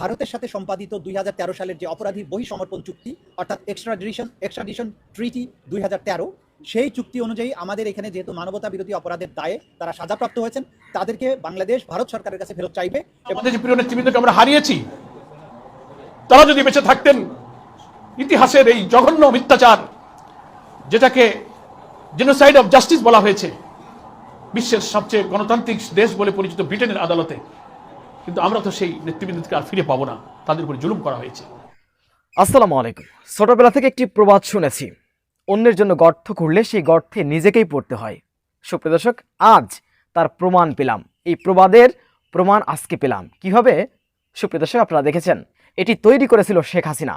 ভারতের সাথে সম্পাদিত 2013 সালের যে অপরাধী বহিঃসমর্পণ চুক্তি অর্থাৎ এক্সট্রাডিশন ট্রিটি 2013, সেই চুক্তি অনুযায়ী আমাদের এখানে যেহেতু মানবতা বিরোধী অপরাধের দায়ে তারা সাজাপ্রাপ্ত হয়েছেন, তাদেরকে বাংলাদেশ ভারত সরকারের কাছে ফেরত চাইবে। আমাদের যে প্রিয় নেতৃবৃন্দকে আমরা হারিয়েছি, তারা যদি বেঁচে থাকতেন, ইতিহাসের এই জঘন্য মিথ্যাচার, যেটাকে জেনোসাইড অফ জাস্টিস বলা হয়েছে বিশ্বের সবচেয়ে গণতান্ত্রিক দেশ বলে পরিচিত ব্রিটেনের আদালতে, কিন্তু আমরা তো সেই নেতৃবৃন্দকে আর ফিরে পাবো না, তাদের উপরে জুলুম করা হয়েছে। আসসালামু আলাইকুম। ছোটবেলা থেকে একটি প্রবাদ শুনেছি, অন্যের জন্য গর্ত খুঁড়লে সেই গর্তে নিজেকেই পড়তে হয়। সুপ্রিয় দর্শক, আজ তার প্রমাণ পেলাম। এই প্রবাদের প্রমাণ আজকে পেলাম। কিভাবে? সুপ্রিয় দর্শক, আপনারা দেখেছেন, এটি তৈরি করেছিল শেখ হাসিনা।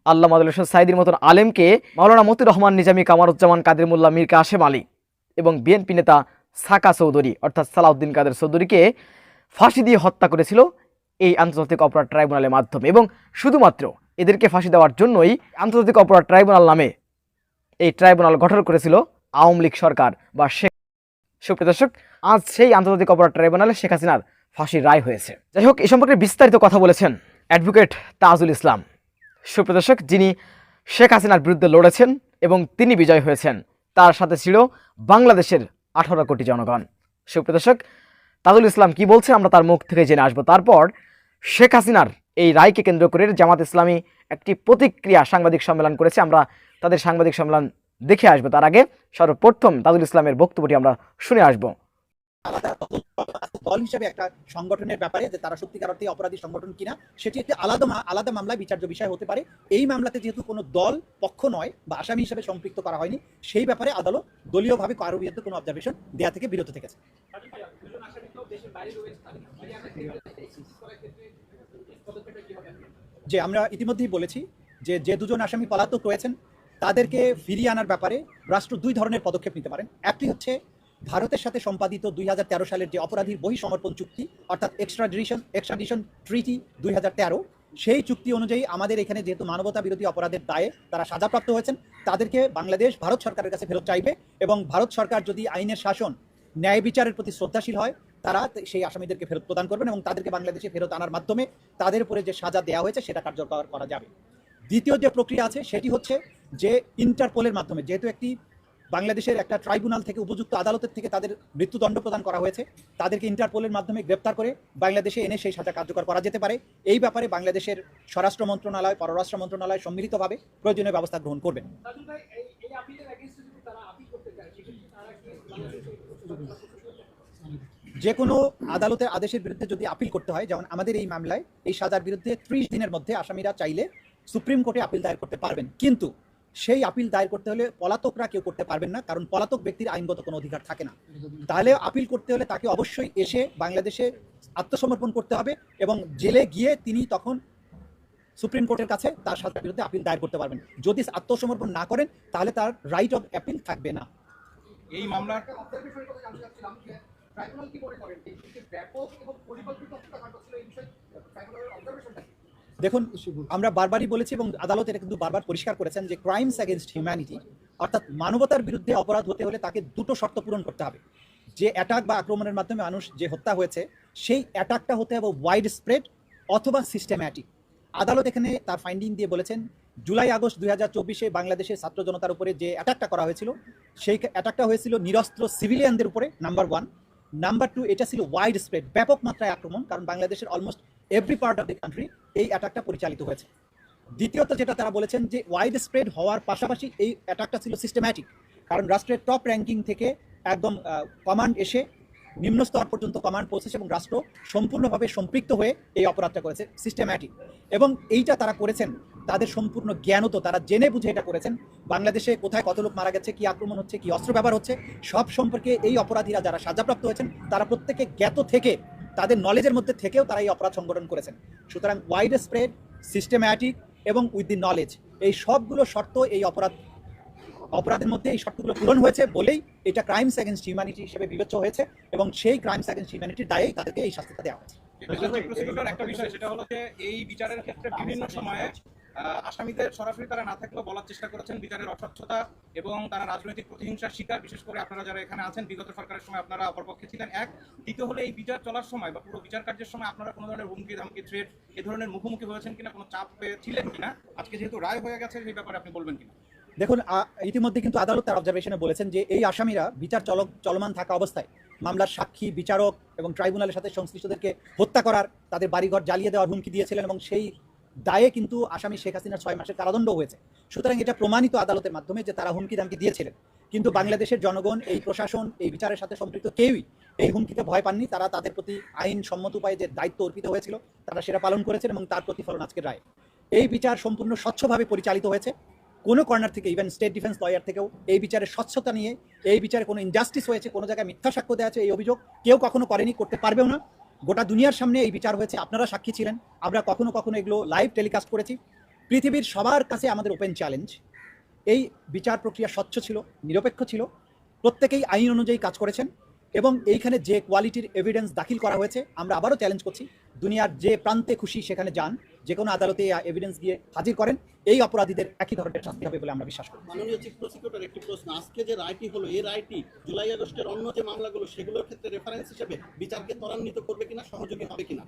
আল্লামা আব্দুল হোসেন সাঈদীর মতন আলেমকে মাওলানা মতিউর রহমান নিজামী, কামারুজ্জামান কাদের মোল্লা, মীর কাসেম আলী এবং বিএনপি নেতা সাকা চৌধুরী অর্থাৎ সালাউদ্দিন কাদের চৌধুরীকে ফাঁসি দিয়ে হত্যা করেছিল এই আন্তর্জাতিক অপরাধ ট্রাইব্যুনালের মাধ্যমে। এবং শুধুমাত্র এদেরকে ফাঁসি দেওয়ার জন্যই আন্তর্জাতিক অপরাধ ট্রাইব্যুনাল নামে এই ট্রাইব্যুনাল গঠন করেছিল আওয়ামী লীগ সরকার বা শেখ। সুপ্রিয় দর্শক, আজ সেই আন্তর্জাতিক অপরাধ ট্রাইব্যুনালে শেখ হাসিনার ফাঁসির রায় হয়েছে। যাই হোক, এ সম্পর্কে বিস্তারিত কথা বলেছেন অ্যাডভোকেট তাজুল ইসলাম। সুপ্রিয় দর্শক, যিনি শেখ হাসিনার বিরুদ্ধে লড়েছেন এবং তিনি বিজয় হয়েছেন, তার সাথে ছিল বাংলাদেশের 18 কোটি জনগণ। সুপ্রিয় দর্শক, তাজুল ইসলাম কি বলছে আমরা তার মুখ থেকে জেনে আসবো। তারপর শেখ হাসিনার এই রায়কে কেন্দ্র করে জামাত ইসলামী একটি প্রতিক্রিয়া সাংবাদিক সম্মেলন করেছে, আমরা তাদের সাংবাদিক সম্মেলন দেখে আসবো। তার আগে সর্বপ্রথম তাজুল ইসলামের বক্তব্যটি আমরা শুনে আসবো। আলাদা দল হিসেবে একটা সংগঠনের ব্যাপারে যে তারা সত্যিকার অর্থে অপরাধী সংগঠন কিনা সেটি একটি আলাদা মামলায় বিচার্য বিষয় হতে পারে। এই মামলাতে যেহেতু কোনো দল পক্ষ নয় বা আসামি হিসেবে সম্পৃক্ত করা হয়নি, সেই ব্যাপারে আদালত দলীয়ভাবে কারো বিরুদ্ধে কোনো অবজারভেশন দেয়া থেকে বিরত থেকেছে। যে আমরা ইতিমধ্যেই বলেছি যে দুজন আসামি পলাতক রয়েছেন, তাদেরকে ফিরিয়ে আনার ব্যাপারে রাষ্ট্র দুই ধরনের পদক্ষেপ নিতে পারেন। একটি হচ্ছে ভারতের সাথে সম্পাদিত 2013 সালের যে অপরাধীর বহিঃসমর্পণ চুক্তি অর্থাৎ এক্সট্রাডিশন ট্রিটি 2013, সেই চুক্তি অনুযায়ী আমাদের এখানে যেহেতু মানবতা বিরোধী অপরাধের দায়ে তারা সাজাপ্রাপ্ত হয়েছেন, তাদেরকে বাংলাদেশ ভারত সরকারের কাছে ফেরত চাইবে। এবং ভারত সরকার যদি আইনের শাসন, ন্যায় বিচারের প্রতি শ্রদ্ধাশীল হয়, তারা সেই আসামিদেরকে ফেরত প্রদান করবেন এবং তাদেরকে বাংলাদেশে ফেরত আনার মাধ্যমে তাদের উপরে যে সাজা দেওয়া হয়েছে সেটা কার্যকর করা যাবে। দ্বিতীয় যে প্রক্রিয়া আছে সেটি হচ্ছে যে ইন্টারপোলের মাধ্যমে, যেহেতু একটি বাংলাদেশের একটা ট্রাইব্যুনাল থেকে উপযুক্ত আদালতের থেকে তাদের মৃত্যুদণ্ড প্রদান করা হয়েছে, তাদেরকে ইন্টারপোলের মাধ্যমে গ্রেপ্তার করে বাংলাদেশে এনে সেই সাজা কার্যকর করা যেতে পারে। এই ব্যাপারে বাংলাদেশের স্বরাষ্ট্র মন্ত্রণালয়, পররাষ্ট্র মন্ত্রণালয় সম্মিলিতভাবে প্রয়োজনীয় ব্যবস্থা গ্রহণ করবেন। যে কোনো আদালতের আদেশের বিরুদ্ধে যদি আপিল করতে হয়, যেমন আমাদের এই মামলায় এই সাজার বিরুদ্ধে 30 দিনের মধ্যে আসামিরা চাইলে সুপ্রিম কোর্টে আপিল দায়ের করতে পারবেন। কিন্তু সেই আপিল দায়ের করতে হলে পলাতকরা কেউ করতে পারবেন না, কারণ পলাতক ব্যক্তির আইনগত কোনো অধিকার থাকে না। তাহলে আপিল করতে হলে তাকে অবশ্যই এসে বাংলাদেশে আত্মসমর্পণ করতে হবে এবং জেলে গিয়ে তিনি তখন সুপ্রিম কোর্টের কাছে তার সাজার বিরুদ্ধে আপিল দায়ের করতে পারবেন। যদি আত্মসমর্পণ না করেন তাহলে তার রাইট অফ অ্যাপিল থাকবে না। এই মামলার দেখুন, আমরা বারবারই বলেছি এবং আদালত এটা কিন্তু বারবার পরিষ্কার করেছেন যে ক্রাইমস এগেইনস্ট হিউম্যানিটি অর্থাৎ মানবতার বিরুদ্ধে অপরাধ হতে হলে তাকে দুটো শর্ত পূরণ করতে হবে। যে অ্যাটাক বা আক্রমণের মাধ্যমে মানুষ যে হত্যা হয়েছে, সেই অ্যাটাকটা হতে হবে ওয়াইড স্প্রেড অথবা সিস্টেম্যাটিক। আদালত এখানে তার ফাইন্ডিং দিয়ে বলেছেন জুলাই আগস্ট 2024-এ বাংলাদেশের ছাত্র জনতার উপরে যে অ্যাটাকটা করা হয়েছিল, সেই অ্যাটাকটা হয়েছিল নিরস্ত্র সিভিলিয়ানদের উপরে, নাম্বার 1। নাম্বার 2, এটা ছিল ওয়াইড স্প্রেড, ব্যাপক মাত্রায় আক্রমণ, কারণ বাংলাদেশের almost every part of the country এই অ্যাটাকটা পরিচালিত হয়েছে। দ্বিতীয়ত যেটা তারা বলেছেন যে ওয়াইড স্প্রেড হওয়ার পাশাপাশি এই অ্যাটাকটা ছিল সিস্টেম্যাটিক, কারণ রাষ্ট্রের টপ র্যাঙ্কিং থেকে একদম কমান্ড এসে নিম্ন স্তর পর্যন্ত কমান্ড পৌঁছেছে এবং রাষ্ট্র সম্পূর্ণভাবে সম্পৃক্ত হয়ে এই অপরাধটা করেছে, সিস্টেম্যাটিক। এবং এইটা তারা করেছেন তাদের সম্পূর্ণ জ্ঞানত, তারা জেনে বুঝে এটা করেছেন। বাংলাদেশে কোথায় কত লোক মারা গেছে, কি আক্রমণ হচ্ছে, কি অস্ত্র ব্যবহার হচ্ছে, সব সম্পর্কে এই অপরাধীরা যারা সাজাপ্রাপ্ত হয়েছেন তারা প্রত্যেকে জ্ঞাত থেকে, তাদের নলেজের মধ্যে থেকেও তারা এই অপরাধ সংগঠন করেছেন। সুতরাং ওয়াইড স্প্রেড, সিস্টেম্যাটিক এবং উইথ দি নলেজ, এই সবগুলো শর্ত এই অপরাধের মধ্যে এই শর্তগুলো পূরণ হয়েছে বলেই এটা ক্রাইমস এগেইনস্ট হিউম্যানিটি হিসেবে বিবেচ্য হয়েছে এবং সেই ক্রাইমস এগেইনস্ট হিউম্যানিটির দায়েই তাদেরকে এই শাস্তিটা দেওয়া হয়েছে। একটা বিষয় সেটা হলো যে এই বিচারের ক্ষেত্রে বিভিন্ন সময়ে আসামিদের সরাসরি তারা না থাকলেও বলার চেষ্টা করেছেন বিচারের অস্বচ্ছতা এবং তারা রাজনৈতিক প্রতিহিংসার শিকার, বিশেষ করে আপনারা যারা এখানে আছেন বিগত সরকারের সময় আপনারা অপরপক্ষে ছিলেন। এক, দ্বিতীয় হলে এই বিচার চলার সময় বা পুরো বিচার কার্যের সময় আপনারা কোনো ধরনের হুমকি ধামকি থ্রেট এ ধরনের মুখোমুখি হয়েছেন কিনা, কোনো চাপ ছিলেন কিনা, আজকে যেহেতু রায় হয়ে গেছে সেই ব্যাপারে আপনি বলবেন কিনা? দেখুন, ইতিমধ্যে কিন্তু আদালত তার অবজারভেশনে বলেছেন যে এই আসামিরা বিচার চলমান থাকা অবস্থায় মামলার সাক্ষী, বিচারক এবং ট্রাইব্যুনালের সাথে সংশ্লিষ্টদেরকে হত্যা করার, তাদের বাড়িঘর জ্বালিয়ে দেওয়ার হুমকি দিয়েছিলেন এবং সেই দায়ে কিন্তু আসামি শেখ হাসিনার 6 মাসের কারাদণ্ড হয়েছে। সুতরাং এটা প্রমাণিত আদালতের মাধ্যমে যে তারা হুমকি দামকি দিয়েছিলেন। কিন্তু বাংলাদেশের জনগণ, এই প্রশাসন, এই বিচারের সাথে সম্পৃক্ত কেউই এই হুমকিতে ভয় পাননি। তারা তাদের প্রতি আইন সম্মত উপায়ে যে দায়িত্ব অর্পিত হয়েছিল তারা সেটা পালন করেছেন এবং তার প্রতিফলন আজকের রায়। এই বিচার সম্পূর্ণ স্বচ্ছভাবে পরিচালিত হয়েছে। কোনো কর্নার থেকে, ইভেন স্টেট ডিফেন্স লয়ার থেকেও এই বিচারের স্বচ্ছতা নিয়ে, এই বিচারে কোনো ইনজাস্টিস হয়েছে, কোনো জায়গায় মিথ্যা সাক্ষ্য দেওয়া আছে, এই অভিযোগ কেউ কখনো করেনি, করতে পারবেও না। গোটা দুনিয়ার সামনে এই বিচার হয়েছে, আপনারা সাক্ষী ছিলেন। আমরা কখনো কখনো এগুলো লাইভ টেলিকাস্ট করেছি। পৃথিবীর সবার কাছে আমাদের ওপেন চ্যালেঞ্জ, এই বিচার প্রক্রিয়া স্বচ্ছ ছিল, নিরপেক্ষ ছিল, প্রত্যেকেই আইন অনুযায়ী কাজ করেছেন এবং এইখানে যে কোয়ালিটির এভিডেন্স দাখিল করা হয়েছে, আমরা আবারও চ্যালেঞ্জ করছি, দুনিয়ার যে প্রান্তে খুশি সেখানে যান, যে কোনো আদালতে এভিডেন্স গিয়ে হাজির করেন, এই অপরাধীদের একই ধরনের শাস্তি হবে বলে আমরা বিশ্বাস করি। মাননীয় চিফ প্রসিকিউটর, একটি প্রশ্ন, আজকে যে রায়টি হলো এই রায়টি জুলাই আগস্টের অন্য যে মামলাগুলো সেগুলোর ক্ষেত্রে রেফারেন্স হিসেবে বিচারকে ত্বরান্বিত করবে কিনা, সহযোগী হবে কিনা?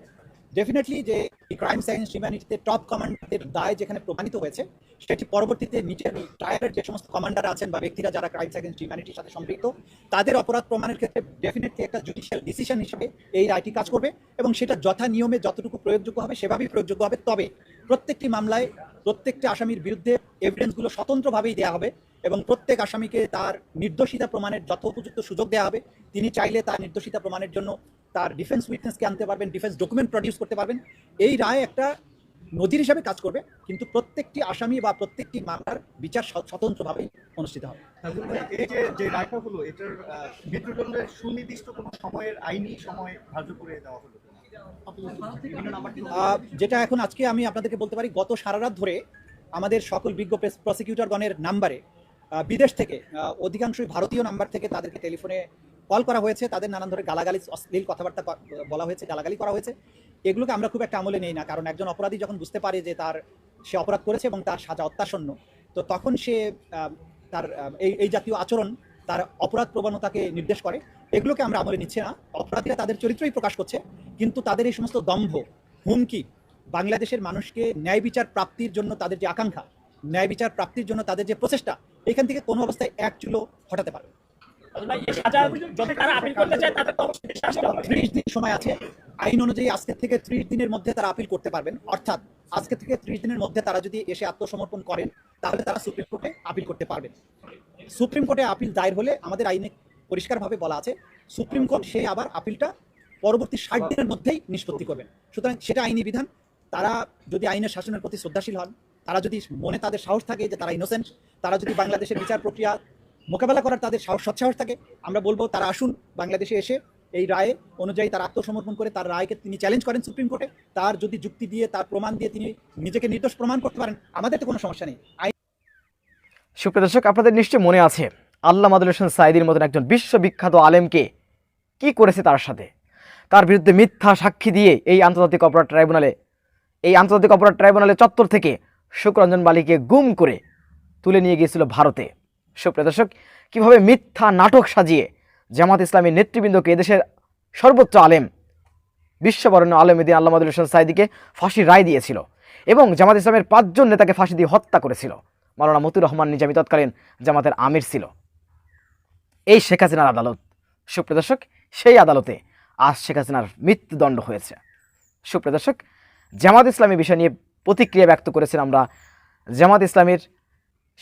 ডেফিনেটলি যে ক্রাইমস এগেইনস্ট হিউম্যানিটিতে টপ কমান্ডারদের দায় যেখানে প্রমাণিত হয়েছে, সেটি পরবর্তীতে নিচের টায়ারের যে সমস্ত কমান্ডার আছেন বা ব্যক্তিরা যারা ক্রাইমস এগেইনস্ট হিউম্যানিটির সাথে সম্পৃক্ত, তাদের অপরাধ প্রমাণের ক্ষেত্রে ডেফিনেটলি একটা জুডিশিয়াল ডিসিশন হিসেবে এই রায়টি কাজ করবে এবং সেটা যথা নিয়মে যতটুকু প্রয়োগযোগ্য হবে সেভাবেই প্রয়োগযোগ্য হবে। তবে প্রত্যেকটি মামলায় প্রত্যেকটি আসামির বিরুদ্ধে এভিডেন্সগুলো স্বতন্ত্রভাবেই দেওয়া হবে এবং প্রত্যেক আসামিকে তার নির্দোষিতা প্রমাণের যথোপযুক্ত সুযোগ দেওয়া হবে। তিনি চাইলে তার নির্দোষিতা প্রমাণের জন্য তার ডিফেন্স উইটনেসকে আনতে পারবেন, ডিফেন্স ডকুমেন্ট প্রডিউস করতে পারবেন। এই রায় একটা নজির হিসাবে কাজ করবে, কিন্তু প্রত্যেকটি আসামি বা প্রত্যেকটি মামলার বিচার স্বতন্ত্রভাবেই অনুষ্ঠিত হবে। এই যে রায়টা হলো, এটার মৃত্যুদণ্ডের সুনির্দিষ্ট কোনো সময়ের আইনি সময় ধার্য করে দেওয়া হলো? যেটা এখন আজকে আমি আপনাদেরকে বলতে পারি, গত সারা রাত ধরে আমাদের সকল বিজ্ঞ প্রসিকিউটরগণের নাম্বারে বিদেশ থেকে, অধিকাংশই ভারতীয় নাম্বার থেকে তাদেরকে টেলিফোনে কল করা হয়েছে, তাদের নানান ধরনের গালাগালি, অশ্লীল কথাবার্তা বলা হয়েছে, গালাগালি করা হয়েছে। এগুলোকে আমরা খুব একটা আমলে নেই না, কারণ একজন অপরাধী যখন বুঝতে পারে যে সে অপরাধ করেছে এবং তার সাজা অত্যাসন্ন, তো তখন সে তার এই জাতীয় আচরণ তার অপরাধ প্রবণতাকে নির্দেশ করে। এগুলোকে আমরা আমলে নিচ্ছি না। অপরাধীরা তাদের চরিত্রই প্রকাশ করছে, কিন্তু তাদের এই সমস্ত দম্ভ, হুমকি, বাংলাদেশের মানুষকে ন্যায় বিচার প্রাপ্তির জন্য তাদের যে আকাঙ্ক্ষা, ন্যায় বিচার প্রাপ্তির জন্য তাদের যে প্রচেষ্টা, এখান থেকে কোনো অবস্থায় এক চুলো হটাতে পারবে। 30 দিন সময় আছে আইন অনুযায়ী। আজকে থেকে 30 দিনের মধ্যে তারা আপিল করতে পারবেন। অর্থাৎ আজকে থেকে 30 দিনের মধ্যে তারা যদি এসে আত্মসমর্পণ করেন, তাহলে তারা সুপ্রিম কোর্টে আপিল করতে পারবেন। সুপ্রিম কোর্টে আপিল দায়ের হলে আমাদের আইনে পরিষ্কারভাবে বলা আছে, সুপ্রিম কোর্ট সে আবার আপিলটা পরবর্তী 60 দিনের মধ্যেই নিষ্পত্তি করবেন। সুতরাং সেটা আইনি বিধান। তারা যদি আইনের শাসনের প্রতি শ্রদ্ধাশীল হন, তারা যদি মনে তাদের সাহস থাকে যে তারা ইনোসেন্ট, তারা যদি বাংলাদেশের বিচার প্রক্রিয়া মোকাবেলা করার তাদের সৎসাহস থাকে, আমরা বলবো তারা আসুন বাংলাদেশে এসে এই রায় অনুযায়ী তারা আত্মসমর্পণ করে তার রায়কে তিনি চ্যালেঞ্জ করেন সুপ্রিম কোর্টে। তার যদি যুক্তি দিয়ে, তার প্রমাণ দিয়ে তিনি নিজেকে নির্দোষ প্রমাণ করতে পারেন, আমাদের তো কোনো সমস্যা নেই। সুপ্রিয় দর্শক, আপনাদের নিশ্চয়ই মনে আছে আল্লামা আব্দুল হোসেন সাঈদীর মতন একজন বিশ্ববিখ্যাত আলেমকে কি করেছে তার সাথে। তার বিরুদ্ধে মিথ্যা সাক্ষী দিয়ে এই আন্তর্জাতিক অপরাধ ট্রাইব্যুনালে চত্বর থেকে শুক্ররঞ্জন বালিকে গুম করে তুলে নিয়ে গিয়েছিল ভারতে। সুপ্রিয় দর্শক, কীভাবে মিথ্যা নাটক সাজিয়ে জামাত ইসলামীর নেতৃবৃন্দকে এদেশের সর্বোচ্চ আলেম, বিশ্ববরেণ্য আলেমউদ্দিন আল্লামা আব্দুল হোসেন সাঈদীকে ফাঁসির রায় দিয়েছিল এবং জামাত ইসলামের 5 জন নেতাকে ফাঁসি দিয়ে হত্যা করেছিল। মাওলানা মতিউর রহমান নিজামী তৎকালীন জামাতের আমির ছিল। এই শেখ হাসিনার আদালত, সুপ্রিয় দর্শক, সেই আদালতে আজ শেখ হাসিনার মৃত্যুদণ্ড হয়েছে। সুপ্রিয় দর্শক, জামাত ইসলামী বিষয় নিয়ে প্রতিক্রিয়া ব্যক্ত করেছেন আমরা। জামাত ইসলামীর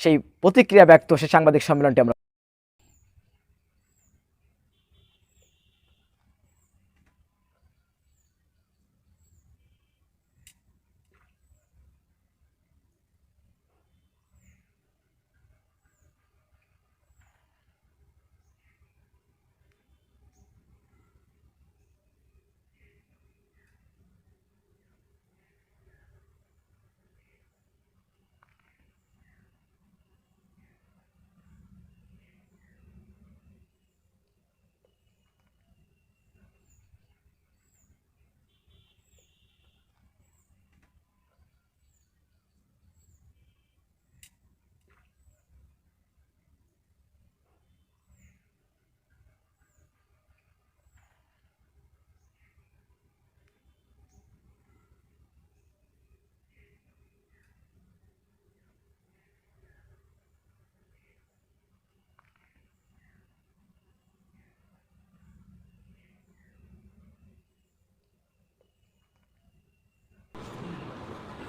সেই প্রতিক্রিয়া ব্যক্ত সেই সাংবাদিক সম্মেলনটি আমরা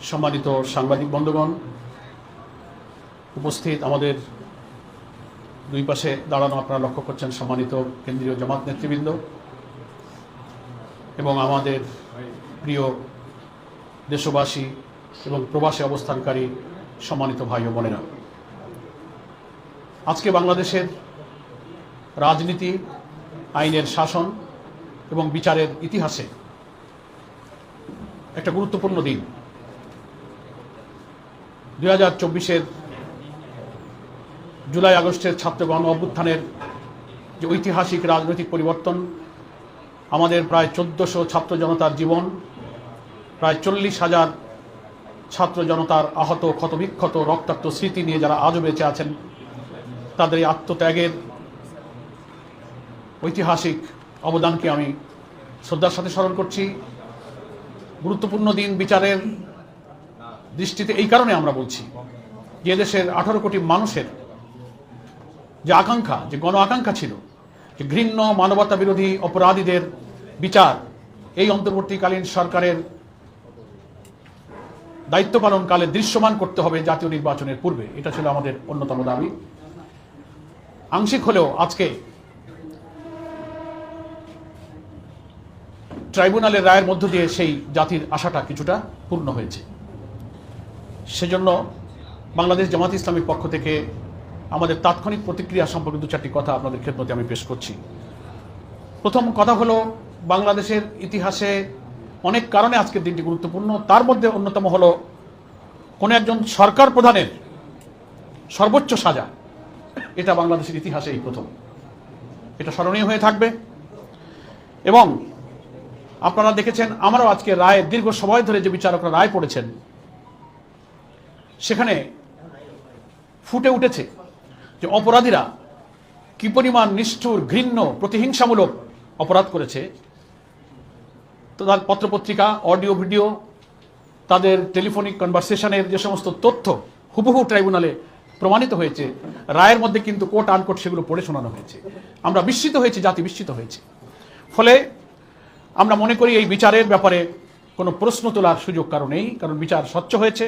সম্মানিত সাংবাদিক বন্ধুগণ, উপস্থিত আমাদের দুই পাশে দাঁড়ানো আপনারা লক্ষ্য করছেন সম্মানিত কেন্দ্রীয় জামাত নেতৃবৃন্দ এবং আমাদের প্রিয় দেশবাসী এবং প্রবাসে অবস্থানকারী সম্মানিত ভাই ও বোনেরা, আজকে বাংলাদেশের রাজনীতি, আইনের শাসন এবং বিচারের ইতিহাসে একটা গুরুত্বপূর্ণ দিন। 2024-এর জুলাই আগস্টের ছাত্র গণ অভ্যুত্থানের যে ঐতিহাসিক রাজনৈতিক পরিবর্তন, আমাদের প্রায় 1400 ছাত্র জনতার জীবন, প্রায় 40,000 ছাত্র জনতার আহত, ক্ষতবিক্ষত, রক্তাক্ত স্মৃতি নিয়ে যারা আজও বেঁচে আছেন, তাদের এই আত্মত্যাগের ঐতিহাসিক অবদানকে আমি শ্রদ্ধার সাথে স্মরণ করছি। গুরুত্বপূর্ণ দিন বিচারের দৃষ্টিতে এই কারণে আমরা বলছি যে দেশের 18 কোটি মানুষের যে আকাঙ্ক্ষা, যে গণ আকাঙ্ক্ষা ছিল যে ঘৃণ্য মানবতা বিরোধী অপরাধীদের বিচার এই অন্তর্বর্তীকালীন সরকারের দায়িত্ব পালনকালে দৃশ্যমান করতে হবে জাতীয় নির্বাচনের পূর্বে, এটা ছিল আমাদের অন্যতম দাবি। আংশিক হলেও আজকে ট্রাইব্যুনালের রায়ের মধ্য দিয়ে সেই জাতির আশাটা কিছুটা পূর্ণ হয়েছে। সেজন্য বাংলাদেশ জামাত ইসলামীর পক্ষ থেকে আমাদের তাৎক্ষণিক প্রতিক্রিয়া সম্পর্কে 2-4টি কথা আপনাদের খেদমতে আমি পেশ করছি। প্রথম কথা হলো, বাংলাদেশের ইতিহাসে অনেক কারণে আজকের দিনটি গুরুত্বপূর্ণ। তার মধ্যে অন্যতম হলো কোনো একজন সরকার প্রধানের সর্বোচ্চ সাজা, এটা বাংলাদেশের ইতিহাসে এই প্রথম। এটা স্মরণীয় হয়ে থাকবে। এবং আপনারা দেখেছেন, আমরাও আজকে রায়ের দীর্ঘ সময় ধরে যে বিচারকরা রায় পড়েছেন, সেখানে ফুটে উঠেছে যে অপরাধীরা কি পরিমাণ নিষ্ঠুর, ঘৃণ্য, প্রতিহিংসামূলক অপরাধ করেছে। তো তার পত্রপত্রিকা, অডিও ভিডিও, তাদের টেলিফোনিক কনভারসেশনের যে সমস্ত তথ্য হুবহু ট্রাইব্যুনালে প্রমাণিত হয়েছে, রায়ের মধ্যে কিন্তু কোট আনকোট সেগুলো পড়ে শোনানো হয়েছে। আমরা বিস্মিত হয়েছি, জাতি বিস্মিত হয়েছে। ফলে আমরা মনে করি এই বিচারের ব্যাপারে কোনো প্রশ্ন তোলার সুযোগ কারো নেই, কারণ বিচার স্বচ্ছ হয়েছে,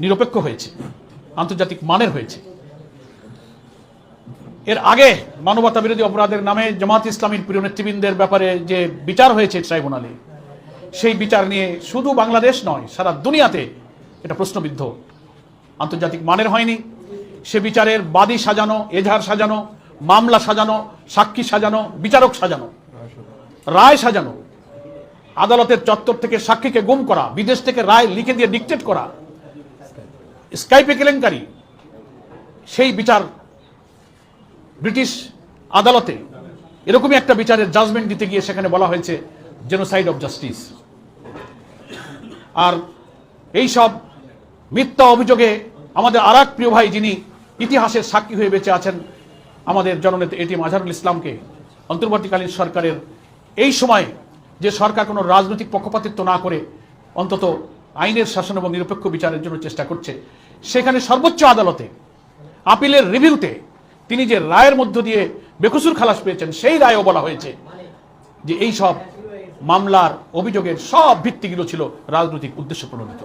নিরপেক্ষ হয়েছে, আন্তর্জাতিক মানের হয়েছে। এর আগে মানবতা বিরোধী অপরাধের নামে জামাত ইসলামীর প্রিয় নেতৃবৃন্দের ব্যাপারে যে বিচার হয়েছে ট্রাইব্যুনালে, সেই বিচার নিয়ে শুধু বাংলাদেশ নয়, সারা দুনিয়াতে এটা প্রশ্নবিদ্ধ, আন্তর্জাতিক মানের হয়নি। সে বিচারের বাদী সাজানো, এজাহার সাজানো, মামলা সাজানো, সাক্ষী সাজানো, বিচারক সাজানো, রায় সাজানো, আদালতের চত্বর থেকে সাক্ষীকে গুম করা, বিদেশ থেকে রায় লিখে দিয়ে ডিকটেট করা, স্কাইপে কেলেঙ্কারি, সেই বিচার ব্রিটিশ আদালতে এরকমই একটা বিচারের জাজমেন্ট দিতে গিয়ে সেখানে বলা হয়েছে জেনোসাইড অফ জাস্টিস। আর এই সব মিথ্যা অভিযোগে আমাদের আর এক প্রিয় ভাই, যিনি ইতিহাসের সাক্ষী হয়ে বেঁচে আছেন, আমাদের জননেতা এটিএম আজহারুল ইসলামকে অন্তর্বর্তীকালীন সরকারের এই সময় যে সরকার কোনো রাজনৈতিক পক্ষপাতিত্ব না করে অন্তত আইনের শাসন এবং নিরপেক্ষ বিচারের জন্য চেষ্টা করছে, সেখানে সর্বোচ্চ আদালতে আপিলের রিভিউতে তিনি যে রায়ের মধ্য দিয়ে বেকসুর খালাস পেয়েছেন, সেই রায়ও বলা হয়েছে যে এই সব মামলার অভিযোগের সব ভিত্তিগুলো ছিল রাজনৈতিক উদ্দেশ্য প্রণোদিত।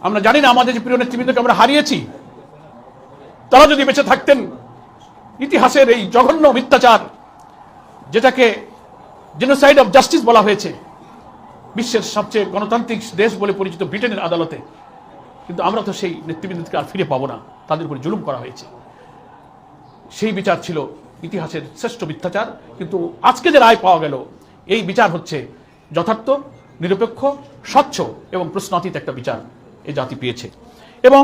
আমরা জানি না আমাদের যে প্রিয় নেতৃবৃন্দকে আমরা হারিয়েছি, তারা যদি বেঁচে থাকতেন, ইতিহাসের এই জঘন্য মিথ্যাচার, যেটাকে জেনোসাইড অফ জাস্টিস বলা হয়েছে, বিশ্বের সবচেয়ে গণতান্ত্রিক দেশ বলে পরিচিত ব্রিটেনের আদালতে, কিন্তু আমরা তো সেই নেতৃবৃন্দকে আর ফিরে পাবো না, তাদের উপর জুলুম করা হয়েছে। সেই বিচার ছিল ইতিহাসের শ্রেষ্ঠ মিথ্যাচার। কিন্তু আজকে যে রায় পাওয়া গেল, এই বিচার হচ্ছে যথার্থ, নিরপেক্ষ, স্বচ্ছ এবং প্রশ্নাতীত একটা বিচার এই জাতি পেয়েছে। এবং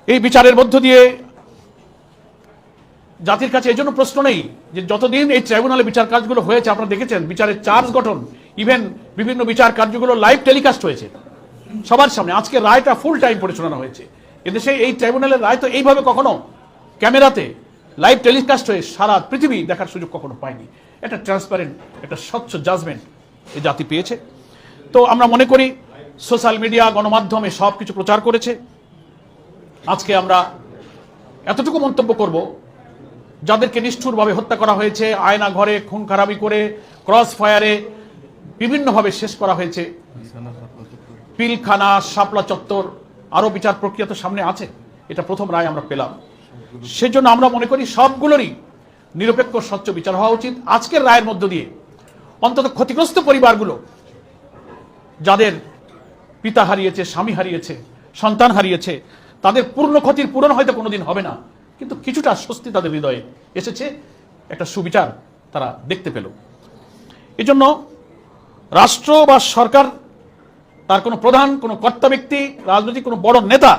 এই বিচারের মধ্য দিয়ে জাতির কাছে এই জন্য প্রশ্ন নেই যে যতদিন এই ট্রাইব্যুনালে বিচার কাজগুলো হয়েছে, আপনারা দেখেছেন বিচারের চার্জ গঠন, ইভেন বিভিন্ন বিচার কার্যগুলো লাইভ টেলিকাস্ট হয়েছে সবার সামনে। আজকে রায়টা ফুল টাইম পড়ে শোনানো হয়েছে। এদেশে এই ট্রাইব্যুনালের রায় তো এইভাবে কখনো ক্যামেরাতে লাইভ টেলিকাস্ট হয়ে সারা পৃথিবী দেখার সুযোগ কখনো পায়নি। একটা ট্রান্সপারেন্ট, একটা স্বচ্ছ জাজমেন্ট এই জাতি পেয়েছে। তো আমরা মনে করি সোশ্যাল মিডিয়া, গণমাধ্যমে সব কিছু প্রচার করেছে। আজকে আমরা এতটুকু মন্তব্য করব, যাদেরকে নিষ্ঠুরভাবে হত্যা করা হয়েছে, আয়না ঘরে খুন খারাপি করে, ক্রস ফায়ারে বিভিন্নভাবে শেষ করা হয়েছে, পিলখানা, শাপলা চত্বর, আরও বিচার প্রক্রিয়া তো সামনে আছে। এটা প্রথম রায় আমরা পেলাম। সেজন্য আমরা মনে করি সবগুলোরই নিরপেক্ষ স্বচ্ছ বিচার হওয়া উচিত। আজকের রায়ের মধ্য দিয়ে অন্তত ক্ষতিগ্রস্ত পরিবারগুলো, যাদের পিতা হারিয়েছে, স্বামী হারিয়েছে, সন্তান হারিয়েছে, তাদের পূর্ণ ক্ষতির পূরণ হয়তো কোনোদিন হবে না, কিন্তু কিছুটা স্বস্তি তাদের হৃদয়ে এসেছে, একটা সুবিচার তারা দেখতে পেল। এজন্য রাষ্ট্র বা সরকার, তার কোনো প্রধান, কোনো কর্তা ব্যক্তি, রাজনৈতিক কোনো বড় নেতা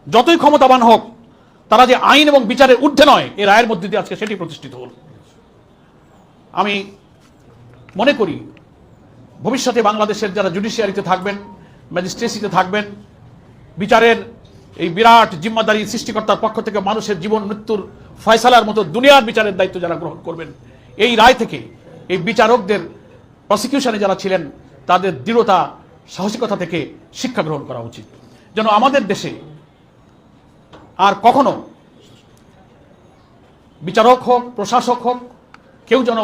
যতই ক্ষমতাবান হোক, তারা যে আইন এবং বিচারের ঊর্ধ্বে নয়, এই রায়ের মধ্যে দিয়ে আজকে সেটি প্রতিষ্ঠিত হল। আমি মনে করি ভবিষ্যতে বাংলাদেশের যারা জুডিশিয়ারিতে থাকবেন, ম্যাজিস্ট্রেসিতে থাকবেন, বিচারের এই বিরাট জিম্মাদারি সৃষ্টিকর্তার পক্ষ থেকে মানুষের জীবন মৃত্যুর ফয়সালার মতো দুনিয়ার বিচারের দায়িত্ব যারা গ্রহণ করবেন, এই রায় থেকে এই বিচারকদের, প্রসিকিউশনে যারা ছিলেন, তাদের দৃঢ়তা, সাহসিকতা থেকে শিক্ষা গ্রহণ করা উচিত, যেন আমাদের দেশে আর কখনো বিচারক হোক, প্রশাসক হোক, কেউ যেন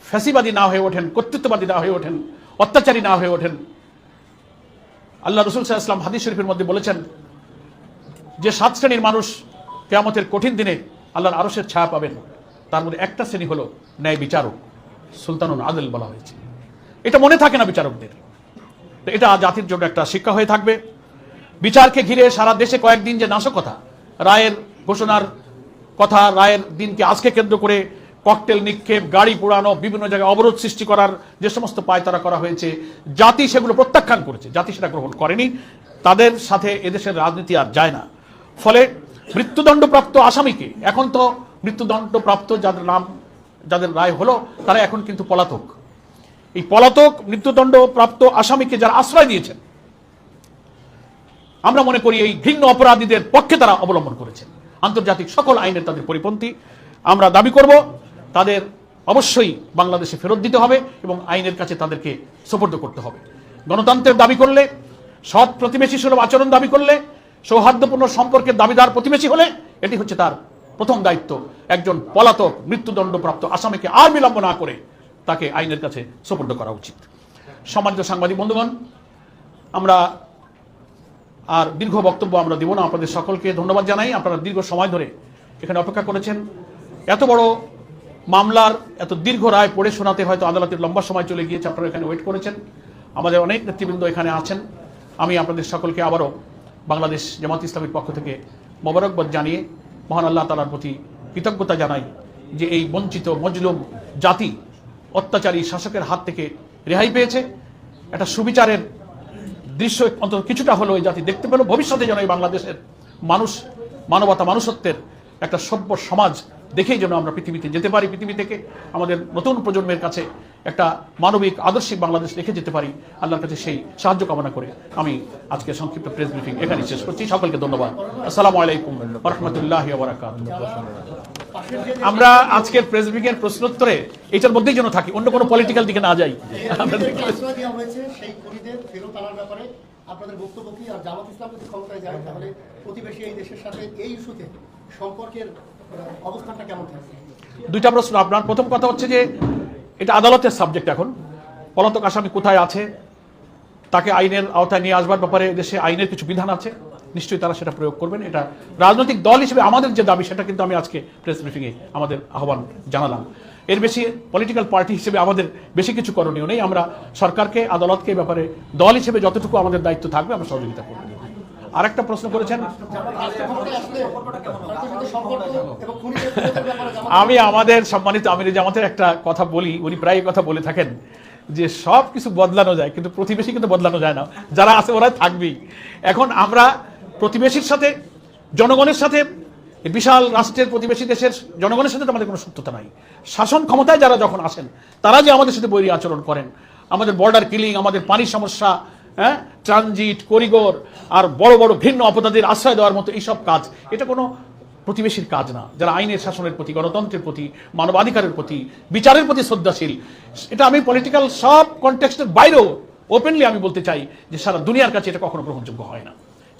ফ্যাসিবাদী না হয়ে ওঠেন, কর্তৃত্ববাদী না হয়ে ওঠেন, অত্যাচারী না হয়ে ওঠেন। আল্লাহ রসুল সাল্লাল্লাহু আলাইহি ওয়াসাল্লাম হাদিস শরীফের মধ্যে বলেছেন যে 7 শ্রেণীর মানুষ কিয়ামতের কঠিন দিনে আল্লাহর আরশের ছায়া পাবেন, তার মধ্যে একটা শ্রেণী হলো ন্যায় বিচারক, সুলতানুল আদল বলা হয়েছে। এটা মনে থাকে না বিচারকদের, তো এটা জাতির জন্য একটা শিক্ষা হয়ে থাকবে। বিচারকে ঘিরে সারা দেশে কয়েকদিন যে নাশকতা, রায়ের ঘোষণার কথা, রায়ের দিনকে আজকে কেন্দ্র করে ককটেল নিক্ষেপ, গাড়ি পোড়ানো, বিভিন্ন জায়গায় অবরোধ সৃষ্টি করার যে সমস্ত পায়তারা করা হয়েছে, জাতি সেগুলো প্রত্যাখ্যান করেছে, জাতি সেটা গ্রহণ করেনি। তাদের সাথে এদেশের রাজনীতি আর যায় না। ফলে মৃত্যুদণ্ডপ্রাপ্ত আসামিকে, এখন তো মৃত্যুদণ্ডপ্রাপ্ত যাদের নাম, যাদের রায় হলো, তারা এখন কিন্তু পলাতক। এই পলাতক মৃত্যুদণ্ডপ্রাপ্ত আসামিকে যারা আশ্রয় দিয়েছেন, আমরা মনে করি এই ঘৃণ্য অপরাধীদের পক্ষে তারা অবলম্বন করেছেন। আন্তর্জাতিক সকল আইনের তাদের পরিপন্থী। আমরা দাবি করব তাদের অবশ্যই বাংলাদেশে ফেরত দিতে হবে এবং আইনের কাছে তাদেরকে সোপর্দ করতে হবে। গণতন্ত্রের দাবি করলে, সৎ প্রতিবেশী সুলভ আচরণ দাবি করলে, সৌহার্দ্যপূর্ণ সম্পর্কের দাবিদার প্রতিবেশী হলে, এটি হচ্ছে তার প্রথম দায়িত্ব। একজন পলাতক মৃত্যুদণ্ডপ্রাপ্ত আসামিকে আর বিলম্ব না করে তাকে আইনের কাছে সোপর্দ করা উচিত। সম্মানিত সাংবাদিক বন্ধুগণ, আমরা আর দীর্ঘ বক্তব্য আমরা দিব না। আপনাদের সকলকে ধন্যবাদ জানাই। আপনারা দীর্ঘ সময় ধরে এখানে অপেক্ষা করেছেন। এত বড় মামলার এত দীর্ঘ রায় পড়ে শোনাতে হয়তো আদালতের লম্বা সময় চলে গিয়েছে, আপনারা এখানে ওয়েট করেছেন। আমাদের অনেক নেতৃবৃন্দ এখানে আছেন। আমি আপনাদের সকলকে আবারও বাংলাদেশ জামাত ইসলামীর পক্ষ থেকে মোবারকবাদ জানিয়ে মহান আল্লাহ তাআলার প্রতি কৃতজ্ঞতা জানাই যে এই বঞ্চিত মজলুম জাতি অত্যাচারী শাসকের হাত থেকে রেহাই পেয়েছে। একটা সুবিচারের দৃশ্য অন্তত কিছুটা হলো এই জাতি দেখতে পেল। ভবিষ্যতে যেন এই বাংলাদেশের মানুষ, মানবতা, মানুষত্বের একটা সভ্য সমাজ দেখেই যেন আমরা পৃথিবীতে যেতে পারি, পৃথিবী থেকে আমাদের নতুন প্রজন্মের কাছে একটা মানবিক আদর্শিক বাংলাদেশ রেখে যেতে পারি। আল্লাহর কাছে সেই সাহায্য কামনা করে আমি আজকে সংক্ষিপ্ত প্রেস ব্রিফিং এখানে শেষ করছি। সকলকে ধন্যবাদ। আসসালামু আলাইকুম ওয়া রাহমাতুল্লাহি ওয়া বারাকাতুহু। আমরা আজকের প্রেস ব্রিফিং এর প্রশ্নোত্তরে এটার মধ্যেই যেন থাকি, অন্য কোনো পলিটিক্যাল দিকে না যাই। আশ্রয় দেওয়া হয়েছে সেই খুনিদের ফেরত আনার ব্যাপারে আপনাদের বক্তব্য কি? আর জামাত ইসলাম যদি ক্ষমতায় যায় তাহলে প্রতিবেশী এই দেশের সাথে এই ইস্যুতে সম্পর্কের অবস্থানটা কেমন থাকবে? দুইটা প্রশ্ন আপনার। প্রথম কথা হচ্ছে যে এটা আদালতের সাবজেক্ট। এখন পলাতক আসামি কোথায় আছে, তাকে আইনের আওতায় নিয়ে আসবার ব্যাপারে দেশে আইনের কিছু বিধান আছে, নিশ্চয়ই তারা সেটা প্রয়োগ করবেন। এটা রাজনৈতিক দল হিসেবে আমাদের যে দাবি, সেটা কিন্তু আমি আজকে প্রেস ব্রিফিংয়ে আমাদের আহ্বান জানালাম। এর বেশি পলিটিক্যাল পার্টি হিসেবে আমাদের বেশি কিছু করণীয় নেই। আমরা সরকারকে, আদালতকে ব্যাপারে দল হিসেবে যতটুকু আমাদের দায়িত্ব থাকবে আমরা সহযোগিতা করব। আর একটা প্রশ্ন করেছেন, আমি আমাদের সম্মানিত আমির জামাতের একটা কথা বলি, উনি প্রায় কথা বলে থাকেন যে সব কিছু বদলানো যায় কিন্তু প্রতিবেশী কিন্তু বদলানো যায় না, যারা আছে ওরা থাকবেই। এখন আমরা প্রতিবেশীর সাথে, জনগণের সাথে, বিশাল রাষ্ট্রের প্রতিবেশী দেশের জনগণের সাথে তো আমাদের কোনো শত্রুতা নাই। শাসন ক্ষমতায় যারা যখন আসেন তারা যে আমাদের সাথে বৈরী আচরণ করেন, আমাদের বর্ডার কিলিং, আমাদের পানির সমস্যা, ট্রানজিট করিডোর আর বড় বড় ভিন্ন অপরাধীর আশ্রয় দেওয়ার মতো এইসব কাজ, এটা কোনো প্রতিবেশীর কাজ না। যারা আইনের শাসনের প্রতি, গণতন্ত্রের প্রতি, মানবাধিকারের প্রতি, বিচারের প্রতি শ্রদ্ধাশীল, এটা আমি পলিটিক্যাল সব কনটেক্সটের বাইরেও ওপেনলি আমি বলতে চাই যে সারা দুনিয়ার কাছে এটা কখনো গ্রহণযোগ্য হয় না।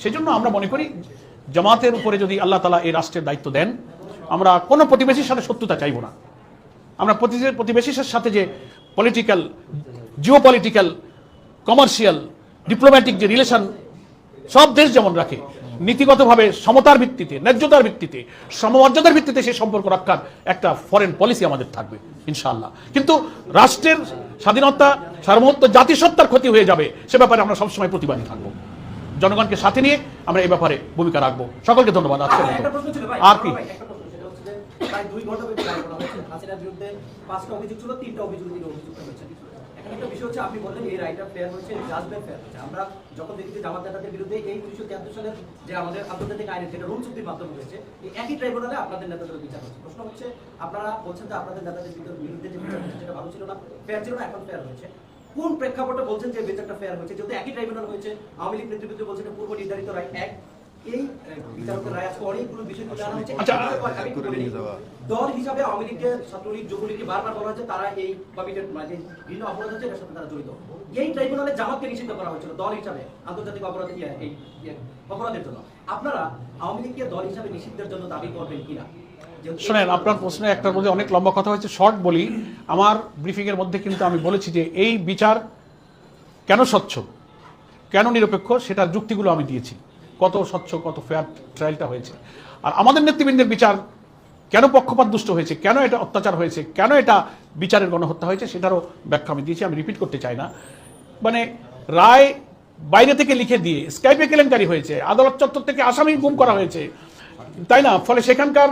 সেই জন্য আমরা মনে করি জামাতের উপরে যদি আল্লাহ তাআলা এই রাষ্ট্রের দায়িত্ব দেন, আমরা কোনো প্রতিবেশীর সাথে শত্রুতা চাইব না। আমরা প্রতিবেশীর সাথে যে political, Jio political, commercial, diplomatic যে রিলেশন সব দেশ যেমন রাখে, নীতিগতভাবে সমতার ভিত্তিতে, ন্যায্যতার ভিত্তিতে, সমমর্যাদার ভিত্তিতে সেই সম্পর্ক রক্ষার একটা ফরেন পলিসি আমাদের থাকবে ইনশাআল্লাহ। কিন্তু রাষ্ট্রের স্বাধীনতা, সার্বভৌমত্ব, জাতিসত্তার ক্ষতি হয়ে যাবে সে ব্যাপারে আমরা সবসময় প্রতিবাদী থাকবো। জনগণকে সাথে নিয়ে আমরা এই ব্যাপারে ভূমিকা রাখবো। সকলকে ধন্যবাদ। আজকের মতো আর কি প্রায় 2 ঘন্টা ব্যাপী রায় বলা হয়েছে। হাসিনার বিরুদ্ধে 5টা অভিযোগ ছিল, 3টা অভিযোগ তিনি অভিযুক্ত হয়েছেন। এখন একটা বিষয় হচ্ছে, আপনি বললেন এই রায়টা ফেয়ার হয়েছে, জাজমেন্ট ফেয়ার হয়েছে। আমরা যখন দেখি যে জামাত নেতাদের বিরুদ্ধে এই 1973 সালের যে আমাদের আন্তর্জাতিক আইনের যেটা রোম চুক্তির মাধ্যমে হয়েছে, এই একই ট্রাইব্যুনালে আপনাদের নেতাদের বিচার হচ্ছে। প্রশ্ন হচ্ছে, আপনারা বলছেন যে আপনাদের নেতাদের বিরুদ্ধে যে বিচার হচ্ছে সেটা ভালো ছিল না, ফেয়ার ছিল না, এখন ফেয়ার হয়েছে। কোন প্রেক্ষাপটে বলছেন যে বিচারটা ফেয়ার হয়েছে? যেহেতু একই ট্রাইব্যুনাল হয়েছে, আওয়ামী লীগ নেতৃত্বে বলছেন পূর্ব নির্ধারিত রায় এক, এই বিচারকের রায় আজকে অনেকগুলো বিষয় তুলে আনা হয়েছে। দল হিসাবে আওয়ামী লীগকে, ছাত্রলীগ, যুবলীগকে বারবার বলা হচ্ছে তারা এই কমিটেড, মানে বিভিন্ন অপরাধ হচ্ছে এর সাথে তারা জড়িত। এই ট্রাইব্যুনালে জামাতকে নিষিদ্ধ করা হয়েছিল দল হিসাবে আন্তর্জাতিক অপরাধ এই অপরাধের জন্য। আপনারা আওয়ামী লীগকে দল হিসাবে নিষিদ্ধের জন্য দাবি করবেন কিনা? শোনেন, আপনার প্রশ্নে একটার মধ্যে অনেক লম্বা কথা হয়েছে, শর্ট বলি। আমার ব্রিফিং এর মধ্যে কিন্তু আমি বলেছি যে এই বিচার কেন স্বচ্ছ, কেন নিরপেক্ষ, সেটার যুক্তিগুলো আমি দিয়েছি। কত স্বচ্ছ, কত ফেয়ার ট্রায়ালটা হয়েছে। আর আমাদের নেতৃবৃন্দের বিচার কেন পক্ষপাত দুষ্ট হয়েছে, কেন এটা অত্যাচার হয়েছে, কেন এটা বিচারের গণহত্যা হয়েছে, সেটারও ব্যাখ্যা আমি দিয়েছি। আমি রিপিট করতে চাই না। মানে রায় বাইরে থেকে লিখে দিয়ে স্কাইপে কেলেঙ্কারি হয়েছে, আদালত চত্বর থেকে আসামি গুম করা হয়েছে, তাই না? ফলে সেখানকার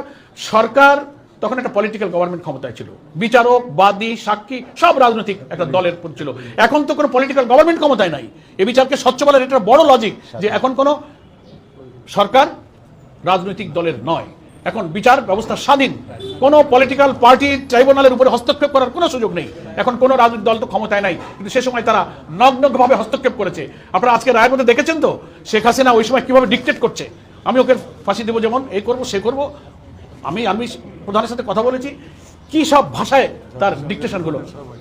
সরকার তখন একটা পলিটিক্যাল গভর্নমেন্ট ক্ষমতায় ছিল, বিচারক, বাদী, সাক্ষী সব রাজনৈতিক একটা দলের ছিল। এখন তো কোনো পলিটিক্যাল গভর্নমেন্ট ক্ষমতায় নাই। এই বিচারকে স্বচ্ছ বলার এটা বড় লজিক যে এখন কোনো সরকার রাজনৈতিক দলের নয়, এখন বিচার ব্যবস্থা স্বাধীন। কোনো পলিটিক্যাল পার্টি ট্রাইব্যুনালের উপরে হস্তক্ষেপ করার কোনো সুযোগ নেই। এখন কোনো রাজনৈতিক দল তো ক্ষমতায় নাই, কিন্তু সে সময় তারা নগ্নভাবে হস্তক্ষেপ করেছে। আপনারা আজকে রায়ের মধ্যে দেখেছেন তো শেখ হাসিনা ওই সময় কিভাবে ডিকটেট করছে, আমি ওকে ফাঁসি দেবো, যেমন এই করবো সে করবো। আমি প্রধানের সাথে কথা বলেছি, কি সব ভাষায় তার ডিকটেশনগুলো।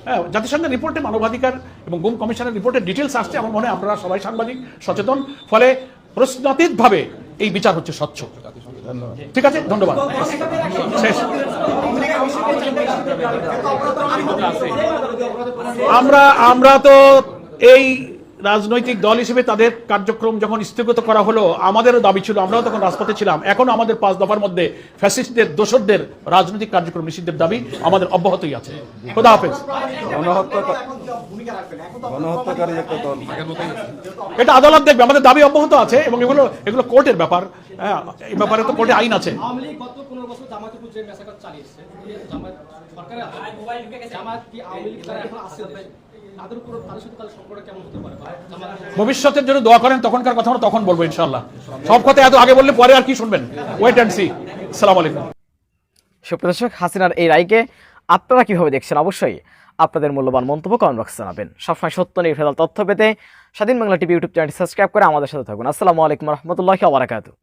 হ্যাঁ, জাতিসংঘের রিপোর্টে মানবাধিকার এবং গুম কমিশনের রিপোর্টে ডিটেলস আসছে। আমার মনে হয় আপনারা সবাই সাংবাদিক সচেতন, ফলে প্রশ্নাতীতভাবে এই বিচার হচ্ছে স্বচ্ছ। ঠিক আছে, ধন্যবাদ। শেষ। আমরা তো এই রাজনৈতিক দল হিসেবে তাদের কার্যক্রম যখন স্থগিত করা হলো, আমাদেরও দাবি ছিল, আমরাও তখন রাজপথে ছিলাম। এখন আমাদের 5 দফার মধ্যে ফ্যাসিস্টদের, দোসরদের রাজনৈতিক কার্যক্রম নিষিদ্ধের দাবি আমাদের অব্যাহতই আছে। খোদা হাফেজ। এটা আদালত দেখবে, আমাদের দাবি অব্যাহত আছে এবং এগুলো কোর্টের ব্যাপার। হ্যাঁ, এই ব্যাপারে তো কোর্টে আইন আছে। আওয়ামী লীগ গত 15 বছর জামাতের উপর যে মেসাকার চালিয়েছে, জামাত সরকারের জামাত কি আওয়ামী লীগ তারা এখন আছে, তাদের উপর তাদের সাথে তাদের সম্পর্ক কেমন হতে পারে? ভবিষ্যতের জন্য দোয়া করেন, তখনকার কথা আমরা তখন বলবো ইনশাআল্লাহ। সব কথা এত আগে বললে পরে আর কি শুনবেন? Wait and see. আসসালামু আলাইকুম। সুপ্রিয় দর্শক, হাসিনার এই রায়কে আপনারা কিভাবে দেখছেন? অবশ্যই আপনাদের মূল্যবান মন্তব্য কমেন্ট বক্সে জানাবেন। সবসময় সত্য নির্ভেজাল তথ্য পেতে স্বাধীন বাংলা টিভি ইউটিউব চ্যানেলটি সাবস্ক্রাইব করে আমাদের সাথে থাকুন। আসসালামু আলাইকুম রহমতুল্লাহি ওয়া বারাকাতুহু।